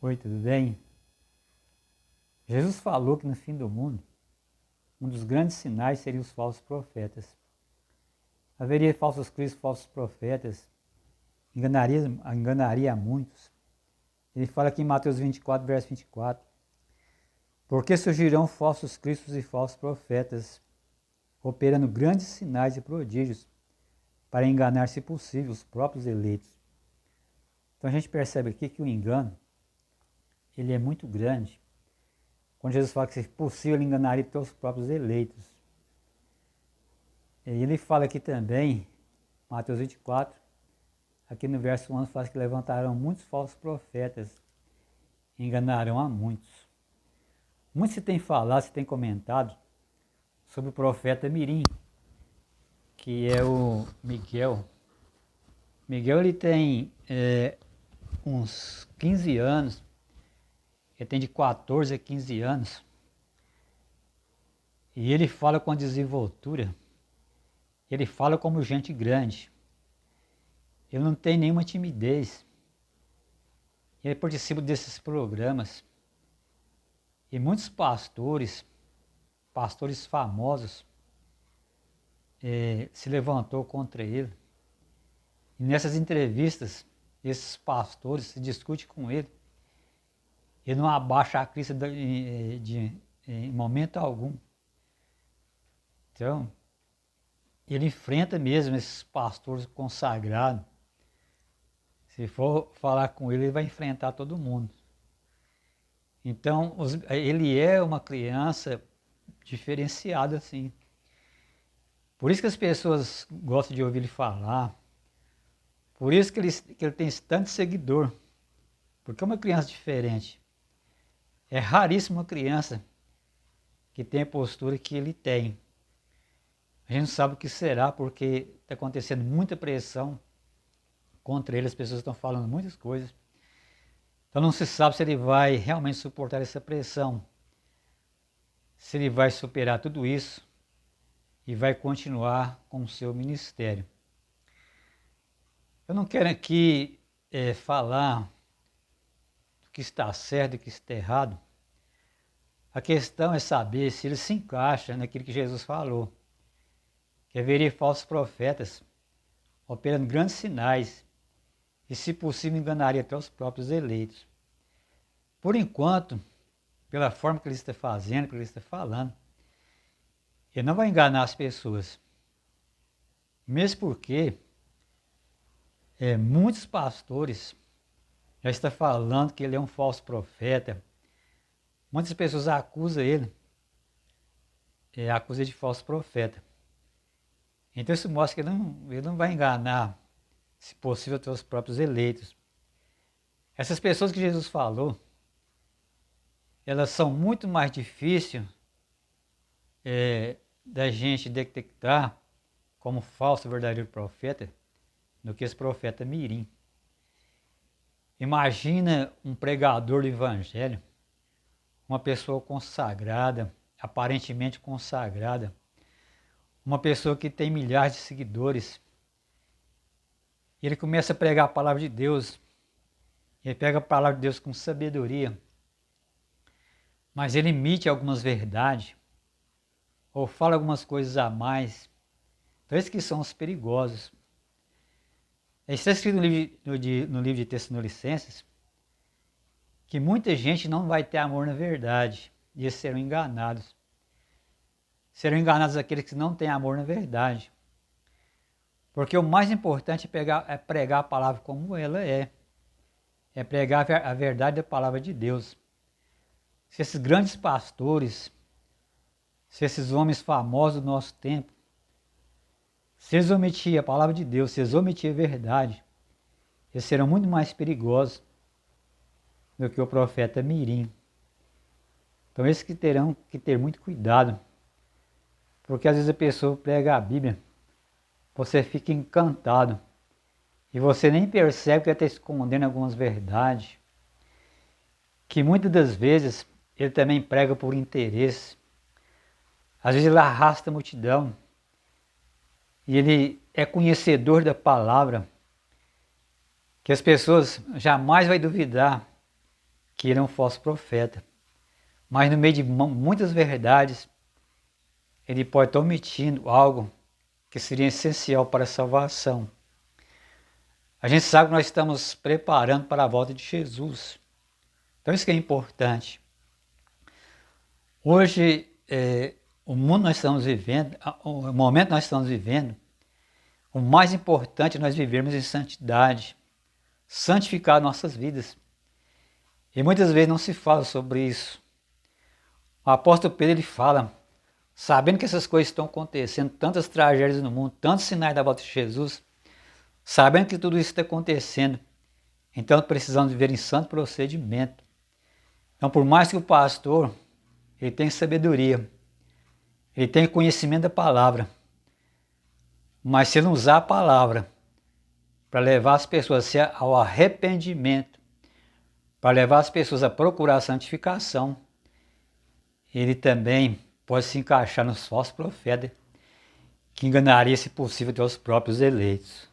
Oi, tudo bem? Jesus falou que no fim do mundo, um dos grandes sinais seria os falsos profetas. Haveria falsos cristos, falsos profetas, enganaria a muitos. Ele fala aqui em Mateus 24, verso 24, porque surgirão falsos cristos e falsos profetas, operando grandes sinais e prodígios, para enganar, se possível, os próprios eleitos. Então a gente percebe aqui que o engano, ele é muito grande. Quando Jesus fala que, se possível, ele enganaria até os próprios eleitos. E ele fala aqui também, Mateus 24, aqui no verso 11, fala que levantarão muitos falsos profetas e enganarão a muitos. Muito se tem falado, se tem comentado sobre o profeta Mirim, que é o Miguel. Miguel ele tem uns 15 anos, ele tem de 14 a 15 anos, e ele fala com desenvoltura, ele fala como gente grande, ele não tem nenhuma timidez, ele participa desses programas, e muitos pastores famosos, se levantou contra ele, e nessas entrevistas, esses pastores se discutem com ele, ele não abaixa a crista em momento algum. Então, ele enfrenta mesmo esses pastores consagrados. Se for falar com ele, ele vai enfrentar todo mundo. Então, ele é uma criança diferenciada, assim. Por isso que as pessoas gostam de ouvir ele falar. Por isso que ele tem tanto seguidor. Porque é uma criança diferente. É raríssima uma criança que tem a postura que ele tem. A gente não sabe o que será, porque está acontecendo muita pressão contra ele, as pessoas estão falando muitas coisas. Então não se sabe se ele vai realmente suportar essa pressão, se ele vai superar tudo isso e vai continuar com o seu ministério. Eu não quero aqui falar do que está certo e do que está errado. A questão é saber se ele se encaixa naquilo que Jesus falou, que haveria falsos profetas, operando grandes sinais, e se possível enganaria até os próprios eleitos. Por enquanto, pela forma que ele está fazendo, que ele está falando, ele não vai enganar as pessoas. Mesmo porque muitos pastores já estão falando que ele é um falso profeta. Muitas pessoas acusam ele, acusam de falso profeta. Então isso mostra que ele não vai enganar, se possível, até os próprios eleitos. Essas pessoas que Jesus falou, elas são muito mais difíceis da gente detectar como falso verdadeiro profeta do que esse profeta Mirim. Imagina um pregador do evangelho, uma pessoa consagrada, aparentemente consagrada, uma pessoa que tem milhares de seguidores. Ele começa a pregar a palavra de Deus, ele pega a palavra de Deus com sabedoria, mas ele omite algumas verdades, ou fala algumas coisas a mais. Então esses que são os perigosos. Está escrito no livro de Tessalonicenses que muita gente não vai ter amor na verdade, e eles serão enganados. Serão enganados aqueles que não têm amor na verdade. Porque o mais importante é pregar a palavra como ela é. É pregar a verdade da palavra de Deus. Se esses grandes pastores, se esses homens famosos do nosso tempo, se eles omitirem a palavra de Deus, se eles omitirem a verdade, eles serão muito mais perigosos do que o profeta Mirim. Então esses que terão que ter muito cuidado, porque às vezes a pessoa prega a Bíblia, você fica encantado, e você nem percebe que ele está escondendo algumas verdades, que muitas das vezes ele também prega por interesse. Às vezes ele arrasta a multidão, e ele é conhecedor da palavra, que as pessoas jamais vão duvidar que ele é um falso profeta. Mas no meio de muitas verdades, ele pode estar omitindo algo que seria essencial para a salvação. A gente sabe que nós estamos preparando para a volta de Jesus. Então isso que é importante. Hoje, o mundo que nós estamos vivendo, o momento que nós estamos vivendo, o mais importante é nós vivermos em santidade, santificar nossas vidas. E muitas vezes não se fala sobre isso. O apóstolo Pedro ele fala, sabendo que essas coisas estão acontecendo, tantas tragédias no mundo, tantos sinais da volta de Jesus, sabendo que tudo isso está acontecendo, então precisamos viver em santo procedimento. Então, por mais que o pastor ele tenha sabedoria, ele tenha conhecimento da palavra, mas se ele não usar a palavra para levar as pessoas ao arrependimento, para levar as pessoas a procurar a santificação, ele também pode se encaixar nos falsos profetas que enganaria, se possível, até os próprios eleitos.